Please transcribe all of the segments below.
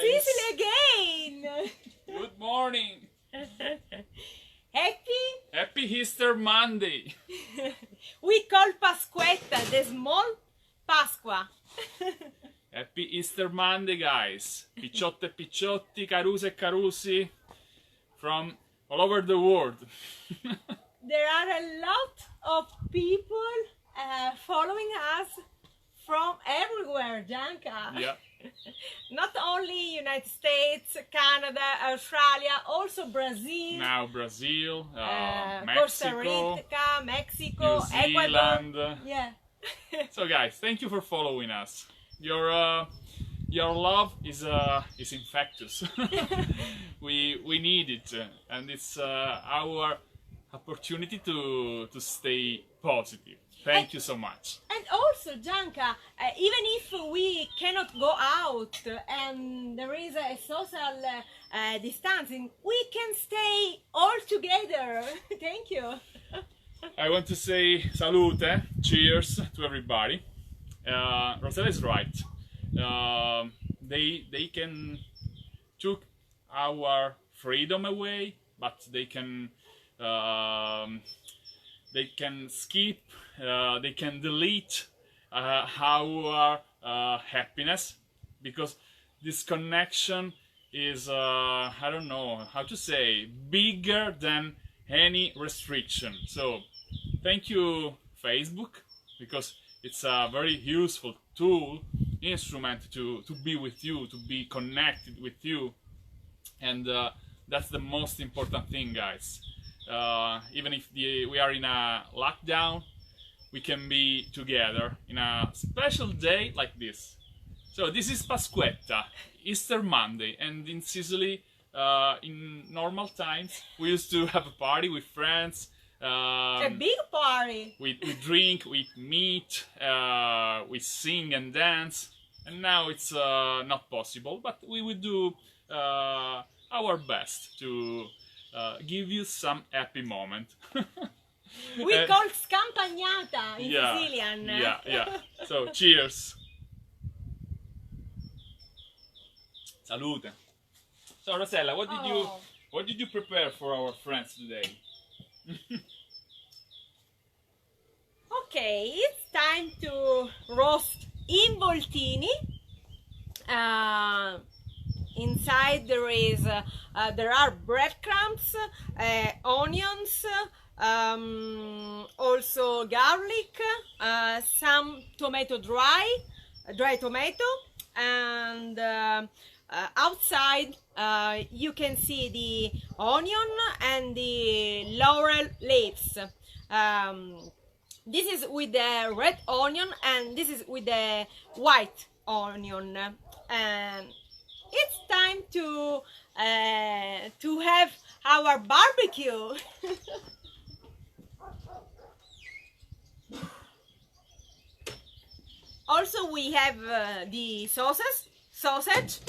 Sicily again! Good morning! Happy Easter Monday! We call Pasquetta the small Pasqua. Happy Easter Monday, guys! Picciotte e picciotti, carusi e carusi from all over the world. There are a lot of people following us from everywhere, Gianca. Yeah. Not only United States, Canada, Australia, also Brazil. Now Brazil, Costa Mexico, Rica, Mexico, New Ecuador. Zealand. Yeah. So, guys, thank you for following us. Your love is infectious. we need it, and it's our opportunity to stay positive. Thank you so much. And also, Gianca, even if we cannot go out and there is a social distancing, we can stay all together. Thank you. I want to say salute, cheers to everybody. Rosella is right. They can took our freedom away, but they can skip, they can delete our happiness, because this connection is I don't know how to say, bigger than any restriction. So thank you, Facebook, because it's a very useful tool, instrument to be with you, to be connected with you, and that's the most important thing, guys. Even if we are in a lockdown, we can be together in a special day like this. So this is Pasquetta, Easter Monday, and in Sicily, in normal times, we used to have a party with friends. A big party. We drink, we meet, we sing and dance, and now it's not possible, but we will do our best to give you some happy moment. We call scampagnata in Sicilian. Yeah. So cheers. Salute. So Rosella, what did you prepare for our friends today? Okay, it's time to roast involtini. Inside there are breadcrumbs, onions, also garlic, some dry tomato, and outside you can see the onion and the laurel leaves. This is with the red onion, and this is with the white onion. And it's time to have our barbecue. Also, we have the sausage,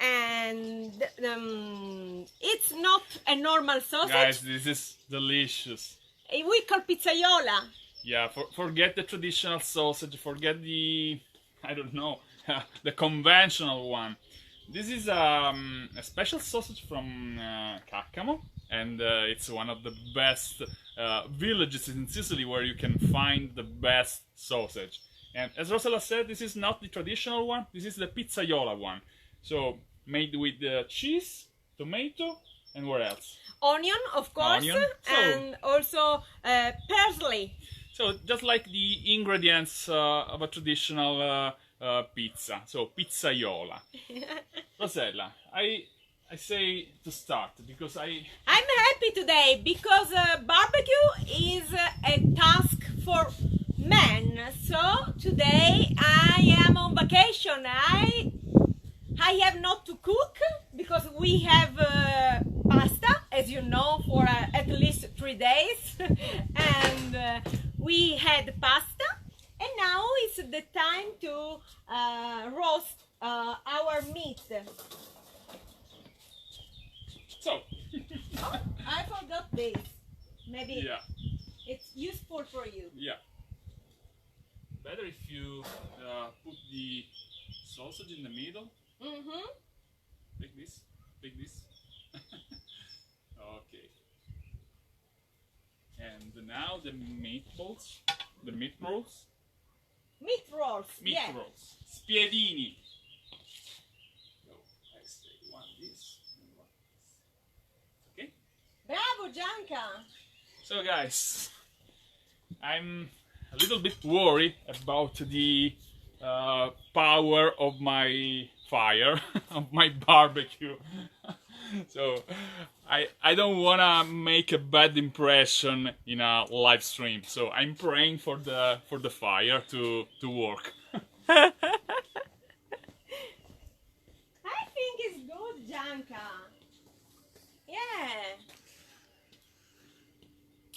and it's not a normal sausage. Guys, this is delicious. We call pizzaiola. Yeah, forget the traditional sausage, forget the, I don't know, the conventional one. This is a special sausage from Caccamo, and it's one of the best villages in Sicily where you can find the best sausage. And as Rosella said, this is not the traditional one, this is the pizzaiola one. So, made with cheese, tomato, and what else? Onion, of course, Onion. and also parsley. So, just like the ingredients of a traditional pizza, so pizzaiola. Rosella, I say to start because I'm happy today because barbecue is a task for men. So today I am on vacation. I have not to cook because we have pasta, as you know, for at least 3 days, and we had pasta. And now it's the time to roast our meat. So, Oh, I forgot this. Maybe yeah, it's useful for you. yeah. Better if you put the sausage in the middle. Mm-hmm. Like this, like this. Okay. And now the meatballs, the meat rolls. Meat rolls. Meat Yeah. rolls. Spiedini. So I say one this and one this. Okay? Bravo, Gianca. So guys, I'm a little bit worried about the power of my fire, of my barbecue. So I don't wanna make a bad impression in a live stream. So I'm praying for the fire to work. I think it's good, Gianca. Yeah.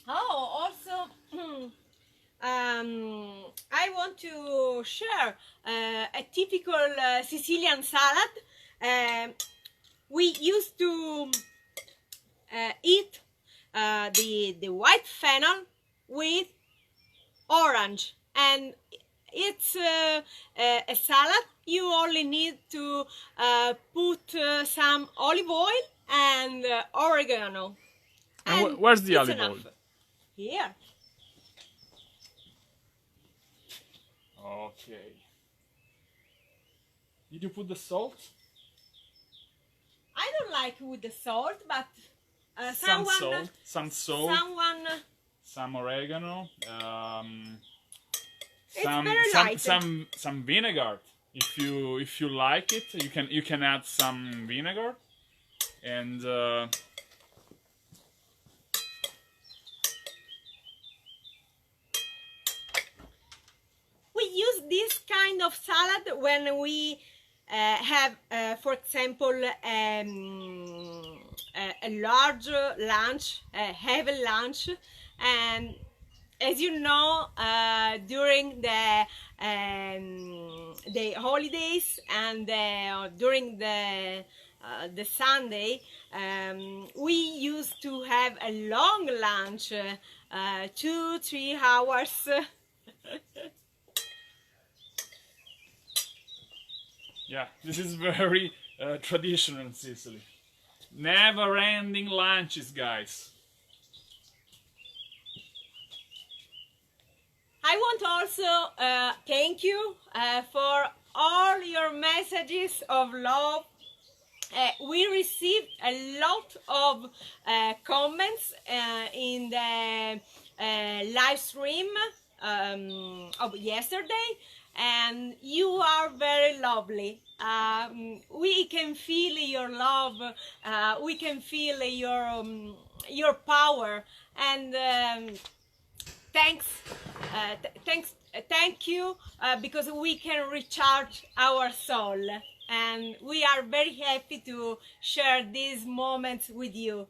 Oh, also, I want to share a typical Sicilian salad. We used to eat the white fennel with orange, and it's a salad. You only need to put some olive oil and oregano. And where's the it's olive enough. oil? Here. Okay. Did you put the salt? I don't like with the salt, but Some someone, salt, some oregano, It's very light. some vinegar. If you like it, you can add some vinegar, and we use this kind of salad when we have, for example, a large lunch, a heavy lunch, and as you know, during the holidays and during the Sunday, we used to have a long lunch, 2-3 hours. yeah, this is very traditional in Sicily. Never-ending lunches, guys. I want also thank you for all your messages of love. We received a lot of comments in the live stream of yesterday, and you are very lovely. We can feel your love. We can feel your power, and thank you, because we can recharge our soul, and we are very happy to share these moments with you.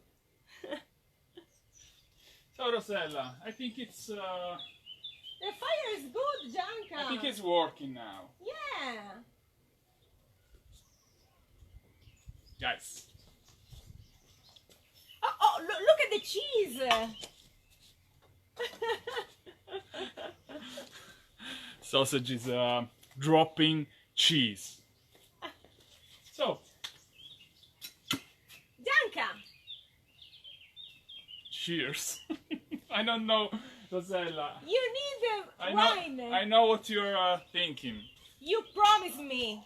So Rosella, I think it's The fire is good, Gianca. I think it's working now, Yeah. guys. Oh, look at the cheese. Sausage is dropping cheese. So, Gianca. cheers. I don't know, Rosella. You need wine. I know what you're thinking. You promised me.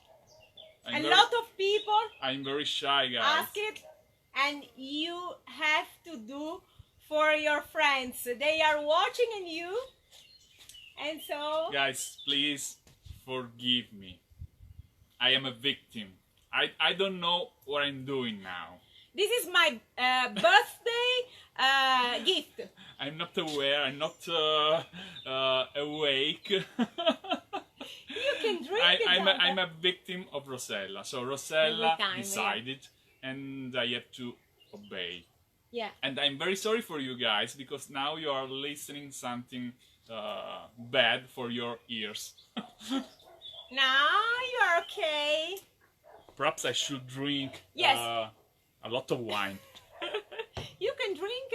I'm A lot of people I'm very shy, guys. ask it, and you have to do for your friends. They are watching on you, and so Guys, please forgive me. I am a victim. I don't know what I'm doing now. this is my birthday gift. I'm not aware. I'm not awake. You can drink it. Gianca. I'm a victim of Rosella. So Rosella Every time, decided, and I have to obey. Yeah. And I'm very sorry for you guys, because now you are listening something bad for your ears. Now you are okay. Perhaps I should drink Yes. a lot of wine. You can drink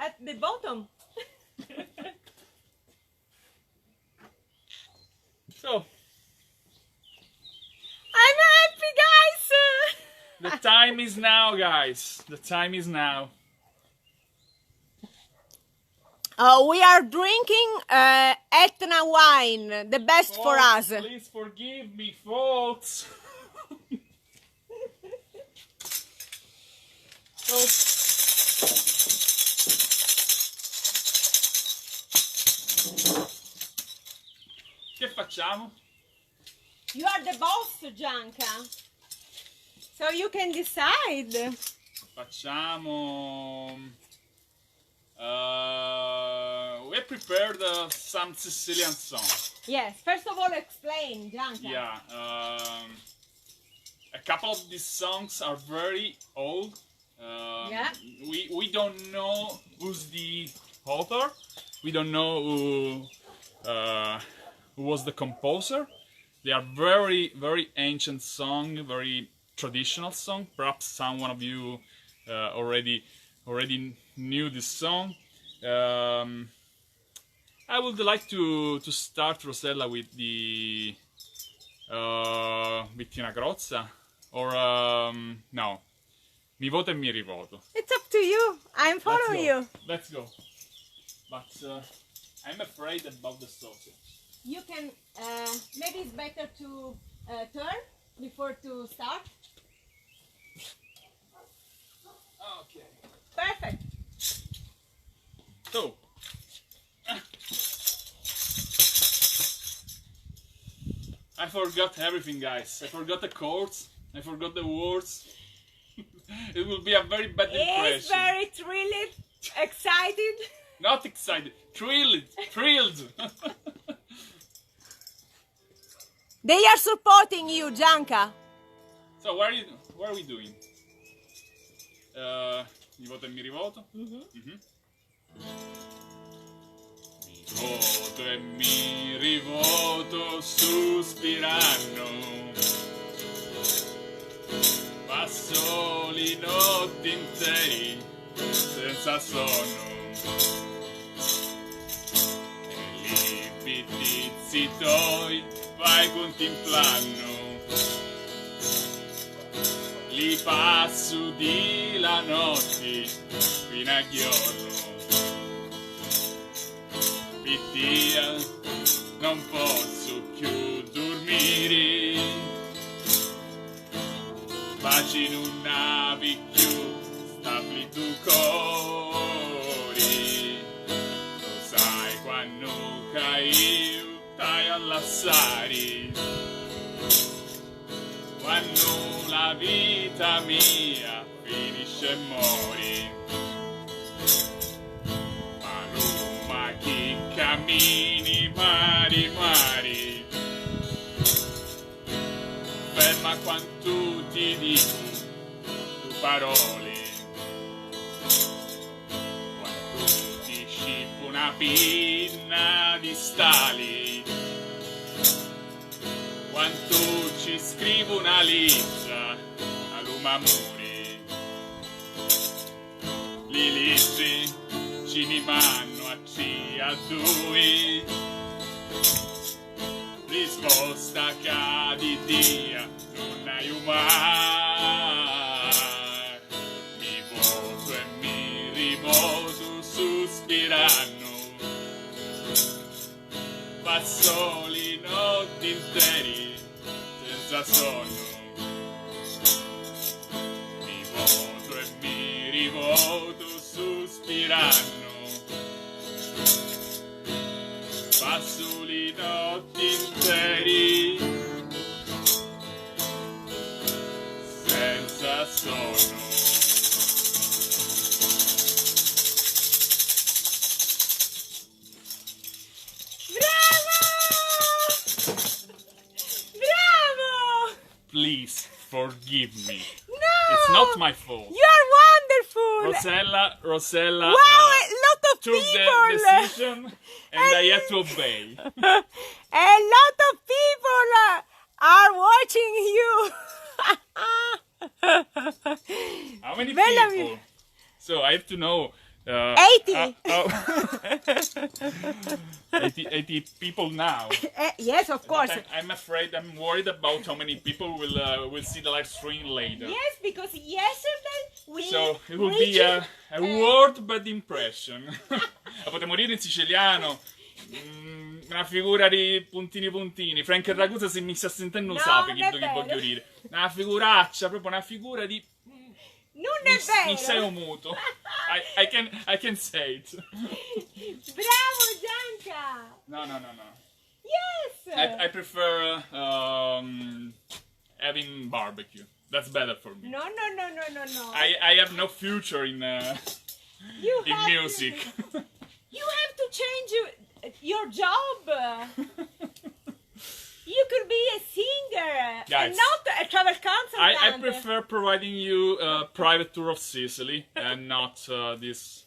at the bottom. So, I'm happy, guys. time is now, guys. The time is now. We are drinking Etna wine, the best for us. Please forgive me, folks. Che facciamo? You are the boss, Gianca. So you can decide. Facciamo. We prepared some Sicilian songs. Yes, first of all explain, Gianca. Yeah, a couple of these songs are very old. Yeah. We don't know who's the author. We don't know who was the composer. They are very, very ancient song, very traditional song. Perhaps someone of you already knew this song. I would like to start, Rosella, with the Vittina Grozza, or no, mi voto e mi rivoto. It's up to you. I'm following you. Let's go. But I'm afraid about the sausage. You can, maybe it's better to turn before to start. Okay. Perfect. So. I forgot everything, guys. I forgot the chords. I forgot the words. It will be a very bad impression. It's very thrilled, excited. Not excited. Thrilled. They are supporting you, Gianca. So what are we doing? Mi voto e mi rivoto. Mi voto e mi rivoto sospirando. Passo le notti interi senza sonno. E li tizi tuoi vai contemplando. Li passo di la notte fino a giorno. Pittia, non posso più dormire. Baci non navi più, stabili tu cori. Lo sai quando cai, stai all'assari. Quando la vita mia finisce e mori. Ma Roma chi cammini mari. Ferma quanto ti dico tu parole. Quando ti scippo una pinna di stali. Quanto ci scrivo una lettera all'umamore. Li libri ci mi vanno a due. Risposta cadi dia non hai mai. Mi voto e mi rivoto sospirando. Passo le notti interi senza sonno. Mi voto e mi rivoto sospirando. Passo le notti interi senza sonno. Please forgive me. No! It's not my fault. You are wonderful! Rosella Wow, a lot of took people! the decision and I had to obey. A lot of people are watching you! How many Bella people? So I have to know 80. 80 people now. Yes, of course. I'm afraid, I'm worried about how many people will see the live stream later. Yes, because yesterday we So it will be a word bad impression. La potremmo dire in siciliano. Una figura di puntini puntini. Frank e Ragusa, se mi sta sentendo, No, sa non che è voglio vero. dire. Una figuraccia, proprio una figura di. Non è Mi sei vero. un muto. I can say it. Bravo Gianca. No. Yes. I prefer having barbecue. That's better for me. No. I have no future in You in have music. You have to change your job. You could be a singer Guys, and not a travel consultant. I prefer providing you a private tour of Sicily and not this.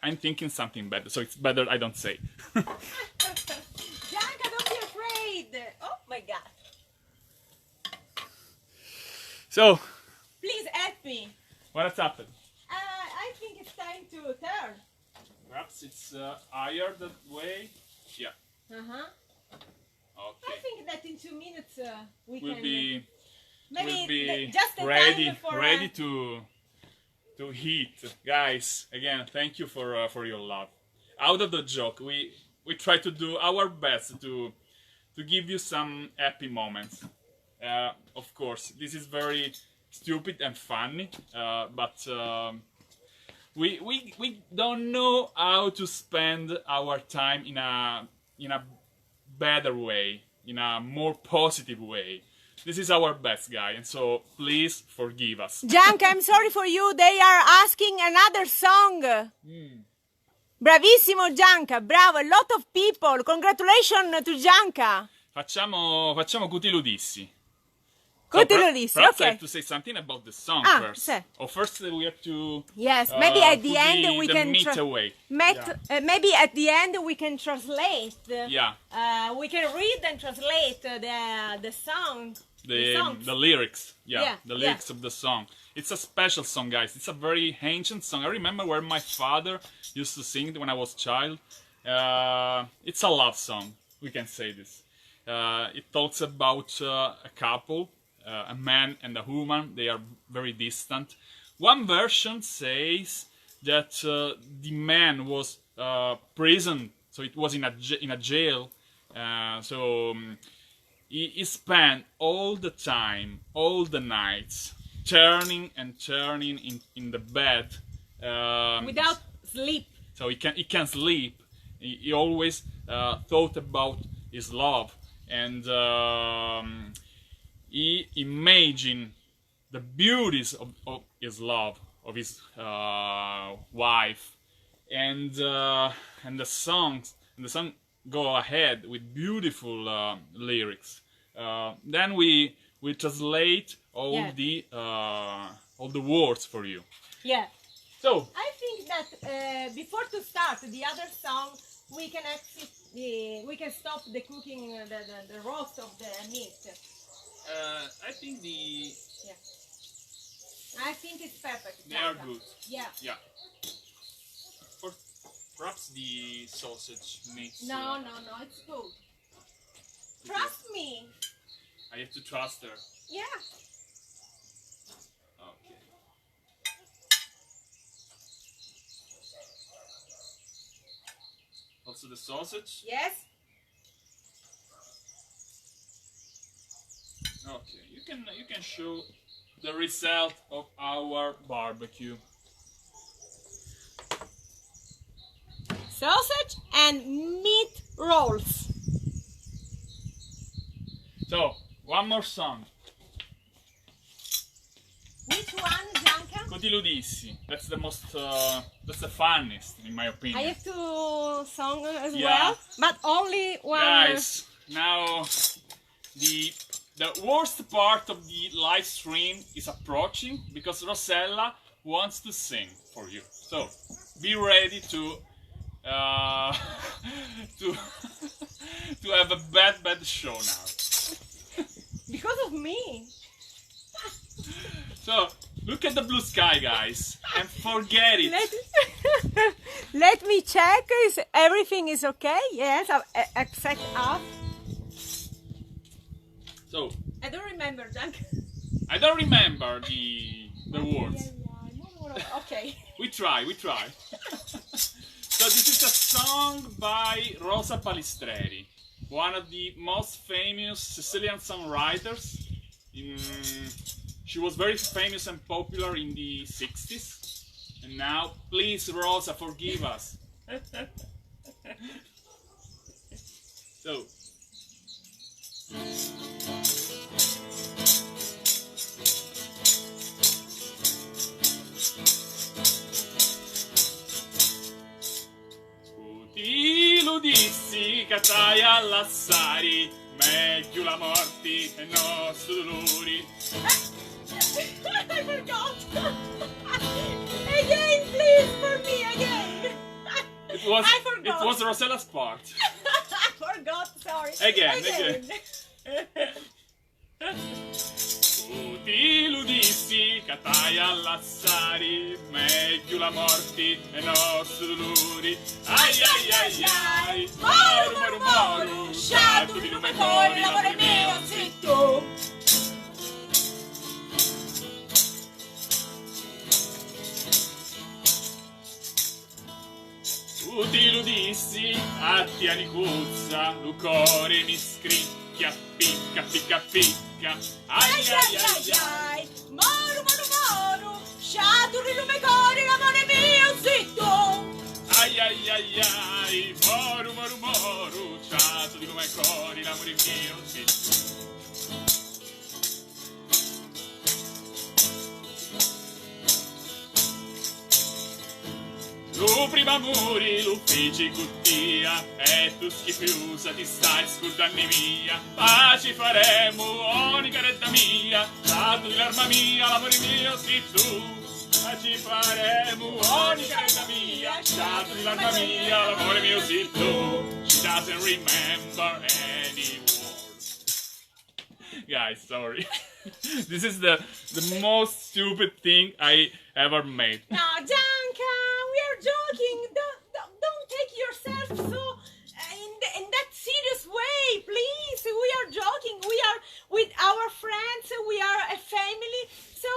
I'm thinking something better, so it's better I don't say. Gianca, don't be afraid. Oh my God. So, Please help me. what has happened? I think it's time to turn. Perhaps it's higher that way. Yeah. Uh-huh. I Okay. think that in 2 minutes we We'll can be maybe just a ready time for ready to heat, guys. Again, thank you for your love. Out of the joke, we try to do our best to give you some happy moments. Of course, this is very stupid and funny, but we don't know how to spend our time in a better way, in a more positive way. This is our best, guy, and so please forgive us. Gianca, I'm sorry for you. They are asking another song. Bravissimo Gianca, bravo. A lot of people. Congratulations to Gianca. Facciamo Cutilu dissi. Cutilu dissi, Perhaps I okay. have to say something about the song Ah, first. sì. Or first we have to. Yes, maybe at the put end we the can meat away. maybe at the end we can translate. Yeah. We can read and translate the song. songs. The lyrics. Yeah, The lyrics of the song. It's a special song, guys. It's a very ancient song. I remember where my father used to sing it when I was a child. It's a love song. We can say this. It talks about a couple, a man and a woman. They are very distant. One version says that the man was prisoned, so it was in a jail. He spent all the time, all the nights, turning and turning in the bed Without sleep. so he can sleep. He always thought about his love, and he imagined the beauties of his love, of his wife, and the song go ahead with beautiful lyrics. Then we translate all the words for you. Yeah. So I think that before to start the other song, we can we can stop the cooking, the roast of the meat. I think I think it's perfect. they are Gianca. good. Yeah. Yeah. Perhaps the sausage makes. No, it's good. Trust me. I have to trust her. Yeah. Okay. Also the sausage. Yes. Okay, you can show the result of our barbecue. Sausage and meat rolls. So one more song. Which one, Gianca? Cotiludissi. That's the most. That's the funniest, in my opinion. I have to song as Yeah. well, but only one. Guys, now the worst part of the live stream is approaching because Rosella wants to sing for you. So be ready to to have a bad show now. Because of me. So Look at the blue sky, guys, and forget it. Let me check. Is everything is okay? Yes, except up. So I don't remember, Gianca. I don't remember the words. Okay. We try. So this is a song by Rosa Balistreri, one of the most famous Sicilian songwriters. She was very famous and popular in the 60s. And now, please, Rosa, forgive us. So. Ti lo dissi, catai all'assari, meglio la morti e nostri dolori. I forgot. Again, please, for me, again. I forgot. It was Rosella's part. I forgot, sorry. Again. Ti lo dissi, catai all'assari, meglio la morti e nostri dolori. Ai ai ai ai, moru, sciato di lume cori, l'amore mio, zitto. Ti lo dissi, a ti anicuzza, lo cuore mi scricchia, picca, picca, picca. Ai ai ai ai, moru, sciato di lume cori, l'amore mio, zitto. Ai ai ai ai, moru, sciato di lume cori, l'amore mio, zitto. Tu prima muri, l'uffici cuttia, e tu schifiusa ti stai scordando mia. Paci faremo, ogni caretta mia, dato di l'arma mia, l'amore mio, sì tu. Paci faremo, ogni caretta mia, dato di l'arma mia, l'amore mio, sì tu. She doesn't remember any words. Guys, sorry. This is the most stupid thing I ever made. No, Gianca, we are joking. Don't take yourself so in that serious way, please. We are joking. We are with our friends. We are a family. So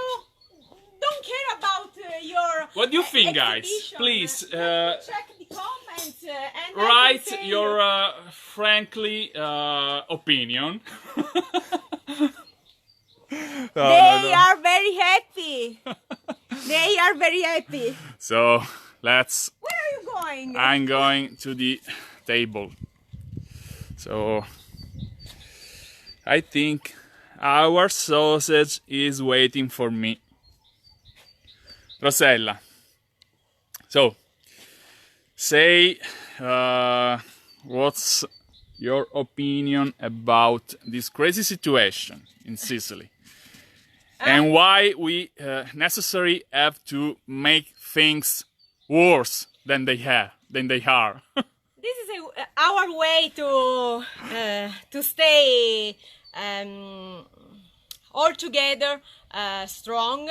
don't care about your. What do you think, guys? exhibition. Please Check the comments and write your frankly opinion. They are very happy. They are very happy. So let's. Where are you going? I'm going to the table. So I think our sausage is waiting for me. Rosella. So say what's your opinion about this crazy situation in Sicily? And why we necessarily have to make things worse than they are. This is our way to stay all together, strong,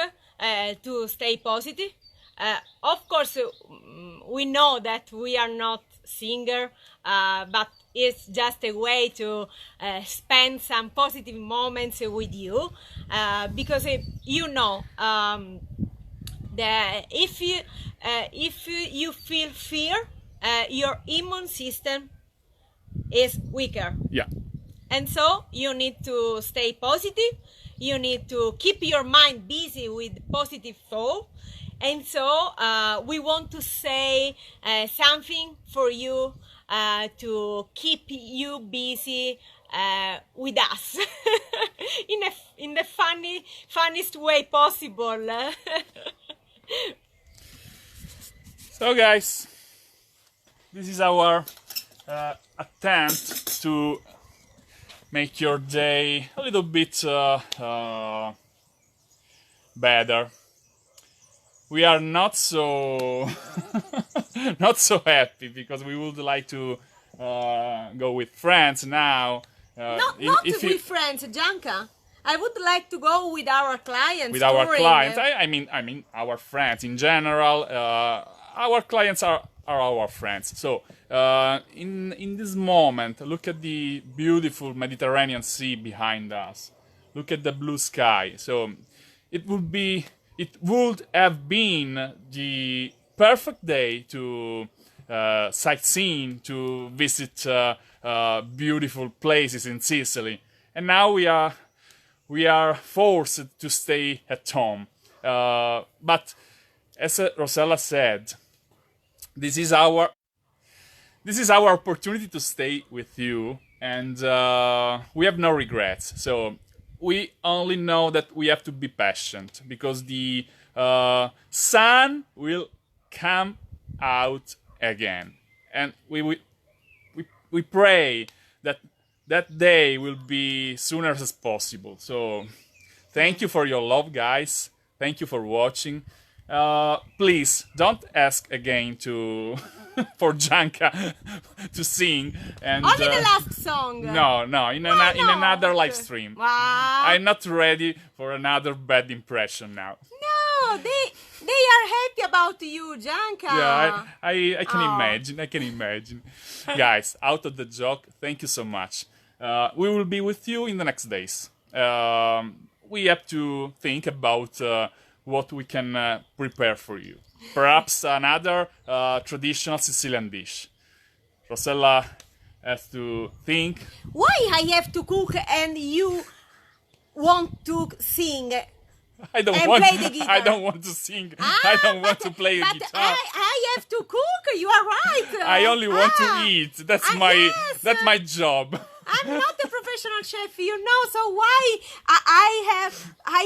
to stay positive. Of course, we know that we are not singer, but it's just a way to spend some positive moments with you, because you know that if you feel fear, your immune system is weaker. Yeah. And so you need to stay positive. You need to keep your mind busy with positive thought. And so we want to say something for you to keep you busy with us in the funniest way possible. So guys, this is our attempt to make your day a little bit better. We are not so not so happy because we would like to go with friends now. Not with friends, Gianca. I would like to go with our clients. With our touring. clients. I mean our friends in general. Our clients are our friends. So in this moment, look at the beautiful Mediterranean Sea behind us. Look at the blue sky. So it would have been the perfect day to sightseeing, to visit beautiful places in Sicily. And now we are forced to stay at home. But as Rosella said, this is our opportunity to stay with you, and we have no regrets. So we only know that we have to be patient, because the sun will come out again, and we pray that day will be sooner as possible. So thank you for your love, guys. Thank you for watching. Please don't ask again to for Gianca to sing. And only the last song. No, in another live stream. Wow. I'm not ready for another bad impression now. No, they are happy about you, Gianca. Yeah, I can imagine. I can imagine. Guys, out of the joke, thank you so much. We will be with you in the next days. We have to think about what we can prepare for you. Perhaps another traditional Sicilian dish. Rosella has to think. Why I have to cook and you want to sing? I don't want to sing. I don't want to play a guitar. I have to cook. You are right. I only want to eat. That's my job. I'm not a professional chef, you know. So why I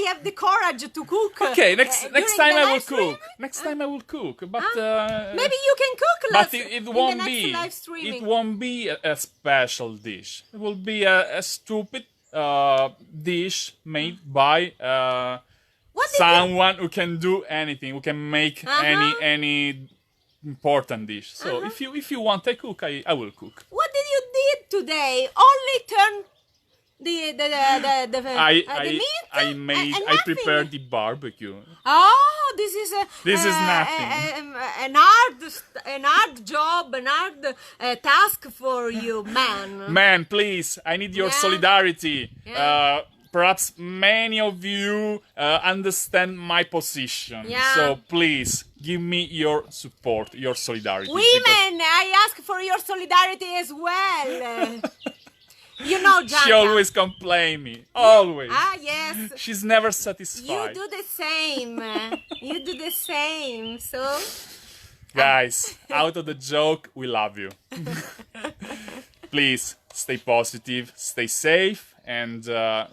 have the courage to cook? Okay, next time I will stream? cook. Next time I will cook. But maybe you can cook. But it won't be. Live streaming. It won't be a special dish. It will be a stupid dish made by someone who can do anything, who can make any important dish. So if you want I cook, I will cook. What did you did today? Only turn the meat. I prepared the barbecue. Oh, this is nothing. An hard job, an hard task for you, man. Man, please, I need your solidarity. Yeah. Perhaps many of you understand my position. Yeah. So please, give me your support, your solidarity. Women, I ask for your solidarity as well. You know, Gianca. She always complains me. Always. Ah, yes. She's never satisfied. You do the same. You do the same. So, guys, out of the joke, we love you. Please, stay positive, stay safe, and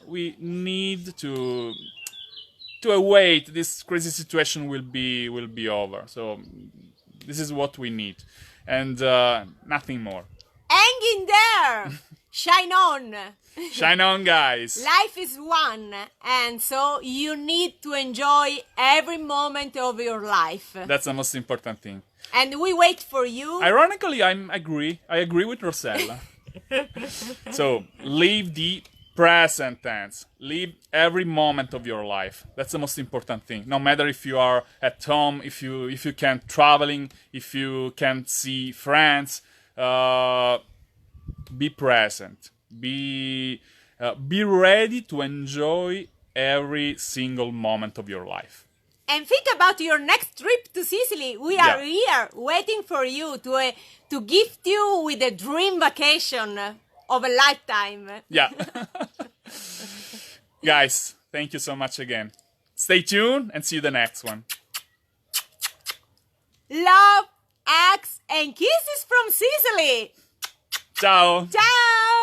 we need to await. This crazy situation will be over. So this is what we need, and nothing more. Hang in there. Shine on. Shine on, guys. Life is one, and so you need to enjoy every moment of your life. That's the most important thing. And we wait for you. Ironically, I agree with Rosella. So live the present tense. Live every moment of your life. That's the most important thing. No matter if you are at home, if you can't traveling, if you can't see friends, be present. Be ready to enjoy every single moment of your life. And think about your next trip to Sicily. We are here waiting for you to gift you with a dream vacation of a lifetime. Yeah. Guys, thank you so much again. Stay tuned and see you the next one. Love, hugs, and kisses from Sicily. Ciao. Ciao.